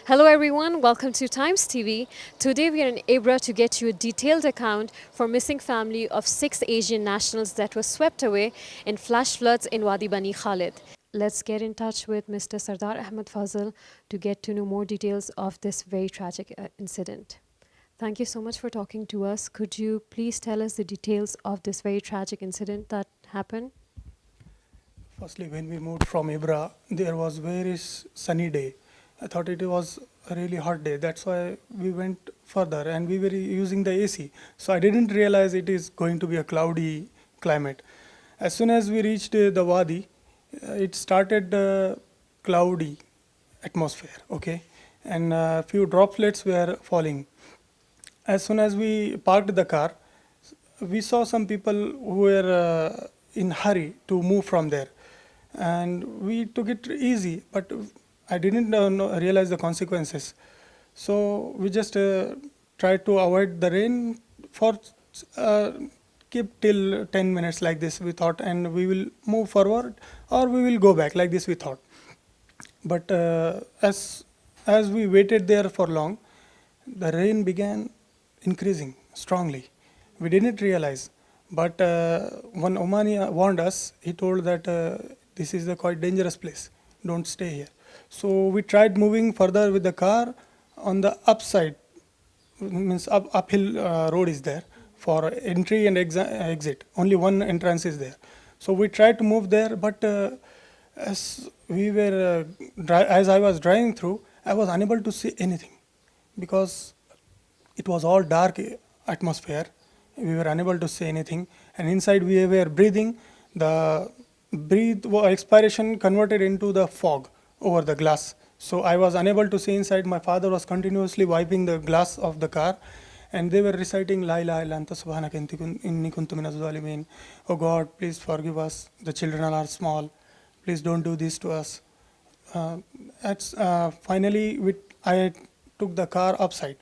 Hello everyone, welcome to Times TV. Today we are in Abra to get you a detailed account for missing family of 6 Asian nationals that were swept away in flash floods in Wadi Bani Khalid. Let's get in touch with Mr. Sardar Ahmed Fazal to get to know more details of this very tragic incident. Thank you so much for talking to us. Could you please tell us the details of this very tragic incident that happened? Firstly, when we moved from Ibra, there was very sunny day. I thought it was a really hot day. That's why we went further and we were using the AC. So I didn't realize it is going to be a cloudy climate. As soon as we reached the Wadi, it started cloudy atmosphere, okay? And a few droplets were falling. As soon as we parked the car, we saw some people who were in hurry to move from there, and we took it easy, but I didn't realize the consequences. So we just tried to avoid the rain for uh, keep till 10 minutes like this we thought, and we will move forward or we will go back like this we thought. But as we waited there for long, the rain began increasing strongly. We didn't realize, but one Omani warned us. He told that this is a quite dangerous place. Don't stay here. So we tried moving further with the car on the upside, means uphill road is there for entry and exit. Only one entrance is there. So we tried to move there, but as we were as I was driving through, I was unable to see anything because it was all dark atmosphere. We were unable to see anything, and inside we were breathing. The expiration converted into the fog over the glass. So I was unable to see inside. My father was continuously wiping the glass of the car, and they were reciting La ilaha illa anta subhanaka inni kuntu minaz zalimin. Oh God, please forgive us. The children are small. Please don't do this to us. Finally, I took the car upside,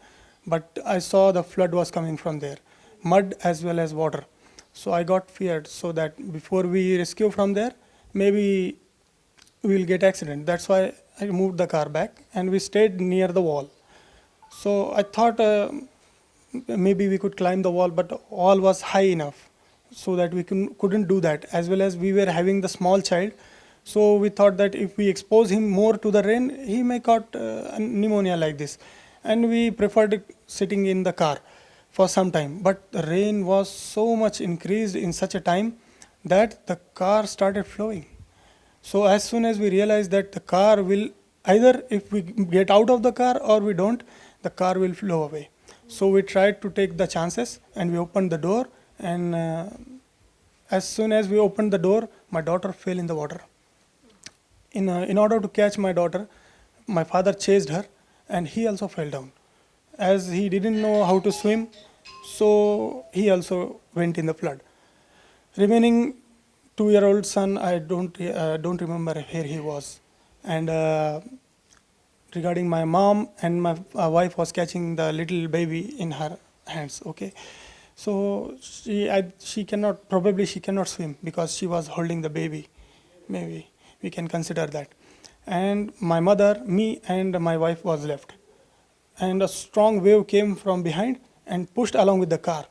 but I saw the flood was coming from there, mud as well as water. So I got feared, so that before we rescue from there, maybe we will get accident. That's why I moved the car back and we stayed near the wall. So I thought maybe we could climb the wall, but wall was high enough so that we couldn't do that. As well as we were having the small child, so we thought that if we expose him more to the rain, he may caught pneumonia like this, and we preferred sitting in the car for some time. But the rain was so much increased in such a time that the car started flowing. So as soon as we realized that the car will either, if we get out of the car or we don't, the car will flow away. So we tried to take the chances and we opened the door, and as soon as we opened the door, my daughter fell in the water. In order to catch my daughter, my father chased her and he also fell down. As he didn't know how to swim, so he also went in the flood. Remaining 2-year-old son, I don't remember where he was. And regarding my mom and my wife was catching the little baby in her hands. Okay, so she cannot swim because she was holding the baby. Maybe we can consider that. And my mother, me, and my wife was left. And a strong wave came from behind and pushed along with the car.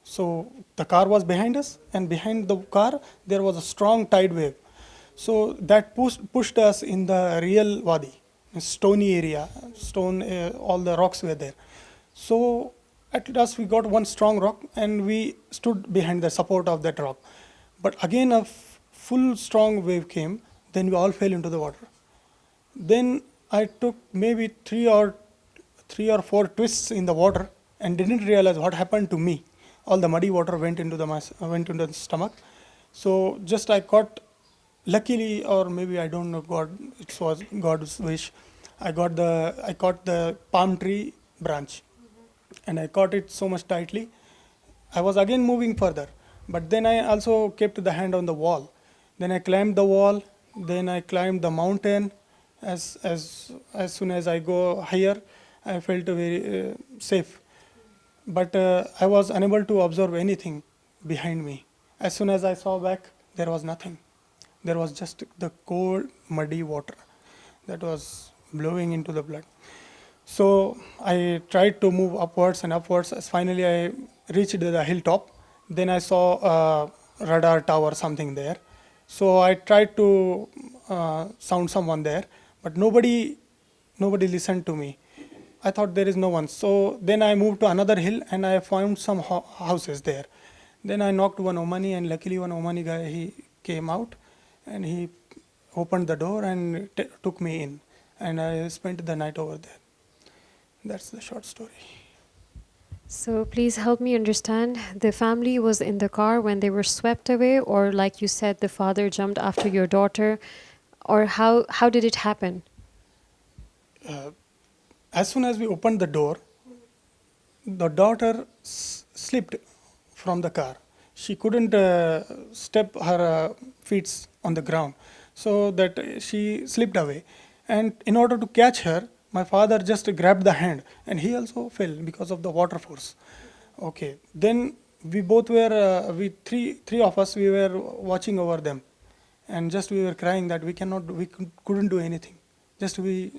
So the car was behind us, and behind the car there was a strong tide wave. So that pushed us in the real wadi, a stony area, all the rocks were there. So at last we got one strong rock and we stood behind the support of that rock. But again a full strong wave came, then we all fell into the water. Then I took maybe three or four twists in the water and didn't realize what happened to me. All the muddy water went into the stomach. So just I caught, luckily, or maybe I don't know, it was God's wish. I caught the palm tree branch, and I caught it so much tightly. I was again moving further, but then I also kept the hand on the wall. Then I climbed the wall. Then I climbed the mountain. As soon as I go higher, I felt very safe. But I was unable to observe anything behind me. As soon as I saw back, there was nothing. There was just the cold, muddy water. That was blowing into the blood. So I tried to move upwards and upwards. As finally, I reached the hilltop. Then I saw a radar tower, something there. So I tried to sound someone there, but nobody listened to me. I thought there is no one. So then I moved to another hill and I found some houses there. Then I knocked one Omani, and luckily one Omani guy, he came out and he opened the door and took me in, and I spent the night over there. That's the short story. So please help me understand. The family was in the car when they were swept away, or like you said, the father jumped after your daughter, or how did it happen? Uh, as soon as we opened the door, the daughter slipped from the car. She couldn't step her feet on the ground, so that she slipped away. And in order to catch her, my father just grabbed the hand, and he also fell because of the water force. Okay, then we both were, three of us, we were watching over them, and just we were crying that couldn't do anything. Just we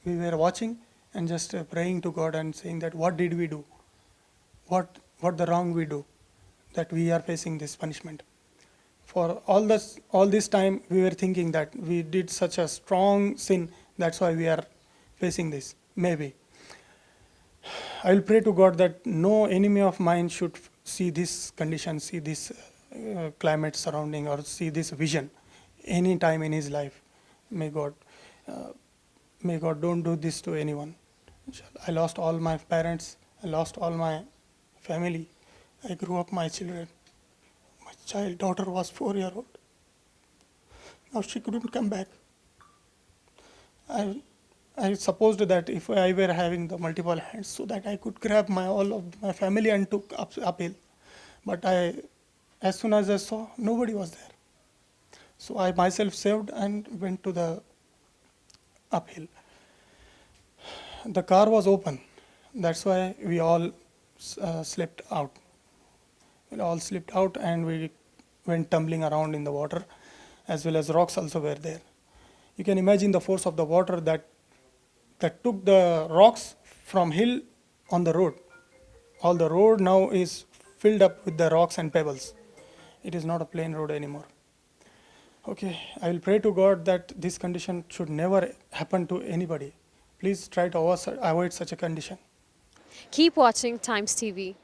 were watching and just praying to God and saying that what did we do? What the wrong we do that we are facing this punishment? For all this time we were thinking that we did such a strong sin, that's why we are facing this. Maybe I will pray to God that no enemy of mine should see this condition, see this climate surrounding, or see this vision any time in his life. May God, uh, may God don't do this to anyone. Inshallah. I lost all my parents. I lost all my family. I grew up my children. My child daughter was 4 years old. Now she couldn't come back. I I supposed that if I were having the multiple hands, so that I could grab my all of my family and took uphill. But as soon as I saw, nobody was there. So I myself saved and went to the uphill. The car was open. That's why we all slipped out. We all slipped out and we went tumbling around in the water, as well as rocks also were there. You can imagine the force of the water that took the rocks from hill on the road. All the road now is filled up with the rocks and pebbles. It is not a plain road anymore. Okay, I will pray to God that this condition should never happen to anybody. Please try to avoid such a condition. Keep watching Times TV.